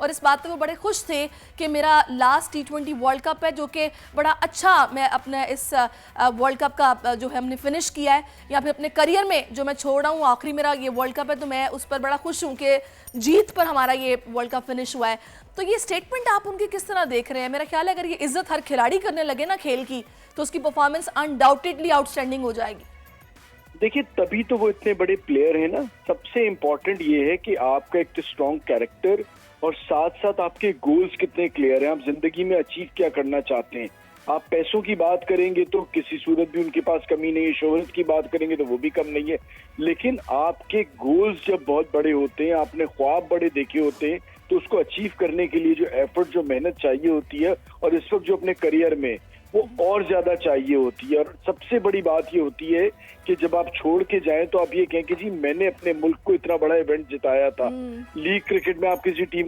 और इस बात पे वो बड़े खुश थे कि मेरा लास्ट T20 वर्ल्ड कप है, जो कि बड़ा अच्छा मैं अपने इस वर्ल्ड कप का जो है हमने फिनिश किया है, या फिर अपने करियर में जो मैं छोड़ रहा हूँ आखिरी मेरा ये वर्ल्ड कप है, तो मैं उस पर बड़ा खुश हूँ कि जीत पर हमारा ये वर्ल्ड कप फिनिश हुआ है। तो ये स्टेटमेंट आप उनकी किस तरह देख रहे हैं? मेरा ख्याल है अगर ये इज्जत हर खिलाड़ी करने लगे ना खेल की, तो उसकी परफॉर्मेंस अनडाउटेडली आउटस्टैंडिंग हो जाएगी। देखिए, तभी तो वो इतने बड़े प्लेयर हैं ना। सबसे इम्पोर्टेंट ये है कि आपका एक स्ट्रॉन्ग कैरेक्टर और साथ साथ आपके गोल्स कितने क्लियर हैं, आप जिंदगी में अचीव क्या करना चाहते हैं। आप पैसों की बात करेंगे तो किसी सूरत भी उनके पास कमी नहीं है, शोहरत की बात करेंगे तो वो भी कम नहीं है, लेकिन आपके गोल्स जब बहुत बड़े होते हैं, आपने ख्वाब बड़े देखे होते हैं, तो उसको अचीव करने के लिए जो एफर्ट, जो मेहनत चाहिए होती है, और इस वक्त जो अपने करियर में वो और ज्यादा चाहिए होती है। और सबसे बड़ी बात ये होती है कि जब आप छोड़ के जाएं तो आप ये कहें कि जी मैंने अपने मुल्क को इतना बड़ा इवेंट जिताया था। लीग क्रिकेट में आप किसी टीम